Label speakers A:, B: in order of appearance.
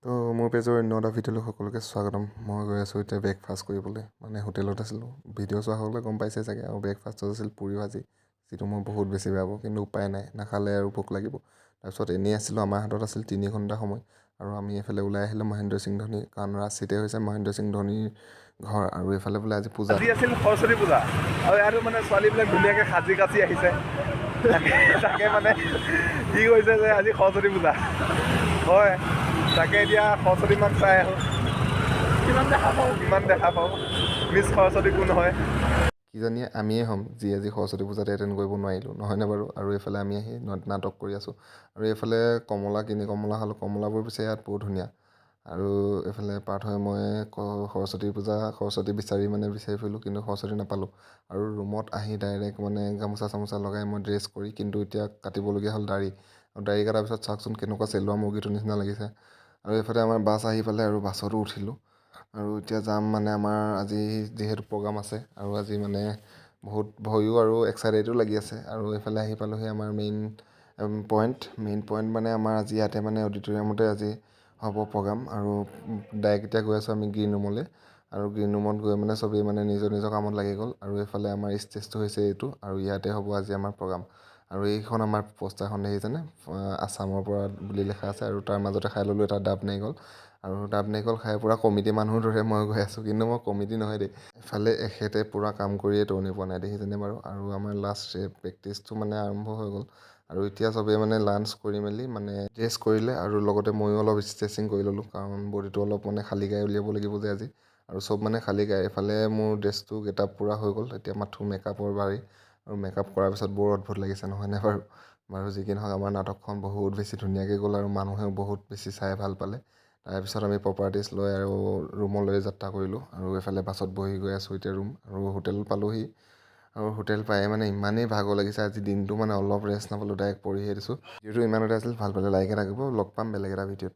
A: তো মোৰ পেজৰ অন্য এটা ভিডিঅ'লৈ সকলোকে স্বাগতম। মই গৈ আছোঁ এতিয়া ব্ৰেকফাষ্ট কৰিবলৈ, মানে হোটেলত আছিলোঁ। ভিডিঅ' চোৱা সকলে গম পাইছে চাগে। আৰু ব্ৰেকফাষ্টত আছিল পুৰি ভাজি, যিটো মই বহুত বেছি বেয়া পাওঁ, কিন্তু উপায় নাই, নাখালে আৰু ভোক লাগিব। তাৰপিছত এনেই আছিলোঁ, আমাৰ হাতত আছিল 3 ঘণ্টা সময়, আৰু আমি এইফালে ওলাই আহিলোঁ মহেন্দ্ৰ সিং ধোনী, কাৰণ ৰাঁচিতে হৈছে মহেন্দ্ৰ সিং ধোনীৰ ঘৰ। আৰু এইফালে বোলে আজি পূজা,
B: আজি আছিল সৰস্বতী পূজা, আৰু ইয়াতো মানে ছোৱালীবিলাক ধুনীয়াকৈ সাজি কাচি আহিছে। তাকে মানে কি কৈছে যে আজি সৰস্বতী পূজা হয়, তাকে এতিয়া সৰস্বতী মাক চাই আহোঁ, কিমান দেখা পাওঁ মিছ সৰস্বতী কোন হয়।
A: কিজানিয়ে আমিয়ে হ'ম যি আজি সৰস্বতী পূজাত এটেণ্ড কৰিব নোৱাৰিলোঁ, নহয়নে বাৰু? আৰু এইফালে আমি আহি নাটক কৰি আছোঁ। আৰু এইফালে কমলা কমলা খালোঁ। কমলাবোৰ পিছে ইয়াত বহুত ধুনীয়া। আৰু এইফালে পাৰ্থই মই সৰস্বতী বিচাৰি ফুৰিলোঁ, কিন্তু সৰস্বতী নাপালোঁ। আৰু ৰুমত আহি ডাইৰেক্ট মানে গামোচা চামোচা লগাই মই ড্ৰেছ কৰি, কিন্তু এতিয়া কাটিবলগীয়া হ'ল দাড়ি। আৰু দাড়ি কটাৰ পিছত চাওকচোন কেনেকুৱা চেলোৱা মুৰ্গীটোৰ নিচিনা লাগিছে। আৰু এইফালে আমাৰ বাছ আহি পালে, আৰু বাছতো উঠিলোঁ। আৰু এতিয়া যাম, মানে আমাৰ আজি যিহেতু প্ৰগ্ৰাম আছে, আৰু আজি মানে বহুত ভয়ো আৰু এক্সাইটেডো লাগি আছে। আৰু এইফালে আহি পালোঁহি আমাৰ মেইন পইণ্ট মানে আমাৰ আজি ইয়াতে মানে অডিটৰিয়ামতে আজি হ'ব প্ৰগ্ৰাম। আৰু ডাইৰেক্ট এতিয়া গৈ আছোঁ আমি গ্ৰীণ ৰুমলৈ। আৰু গ্ৰীণ ৰুমত গৈ মানে চবেই মানে নিজৰ কামত লাগি গ'ল। আৰু এইফালে আমাৰ ষ্টেজটো হৈছে এইটো, আৰু ইয়াতে হ'ব আজি আমাৰ প্ৰগ্ৰাম। আৰু এইখন আমাৰ পোষ্টাৰখন দেখিছেনে, আছামৰ পৰা বুলি লিখা আছে। আৰু তাৰ মাজতে খাই ল'লোঁ এটা ডাব নাৰিকল। আৰু ডাব নাৰিকল খাই পূৰা কমিটি মানুহৰ দৰে মই গৈ আছোঁ, কিন্তু মই কমিটি নহয় দেই। এফালে এখেতে পূৰা কাম কৰিয়ে টৰ্নি পোৱা নাই, দেখিছেনে বাৰু? আৰু আমাৰ লাষ্ট প্ৰেক্টিছটো মানে আৰম্ভ হৈ গ'ল। আৰু এতিয়া চবেই মানে লাঞ্চ কৰি মেলি মানে ড্ৰেছ কৰিলে, আৰু লগতে ময়ো অলপ ষ্ট্ৰেচিং কৰি ল'লোঁ, কাৰণ বডিটো অলপ মানে খালী গাই উলিয়াব লাগিব যে আজি। আৰু চব মানে খালী গাই। এইফালে মোৰ ড্ৰেছটো গেটআপ পূৰা হৈ গ'ল, এতিয়া মাথো মেকআপৰ বাৰী। আৰু মেকআপ কৰাৰ পিছত বৰ অদ্ভুত লাগিছে, নহয়নে বাৰু? যি কি নহওক, আমাৰ নাটকখন বহুত বেছি ধুনীয়াকৈ গ'ল, আৰু মানুহেও বহুত বেছি চাই ভাল পালে। তাৰপিছত আমি প্ৰপাৰ্টিজ লৈ আৰু ৰুমলৈ যাত্ৰা কৰিলোঁ। আৰু এইফালে বাছত বহি গৈ আছোঁ এতিয়া ৰুম, আৰু হোটেল পালোঁহি। আৰু হোটেল পায়ে মানে ইমানেই ভাগৰ লাগিছে, আজি দিনটো মানে অলপ ৰেষ্ট নাপালোঁ, ডাইৰেক্ট পৰিহে দিছোঁ। ভিডিঅ'টো ইমানতে আছিল, ভাল পালে লাইক এটা কৰিব। লগ পাম বেলেগ এটা ভিডিঅ'ত।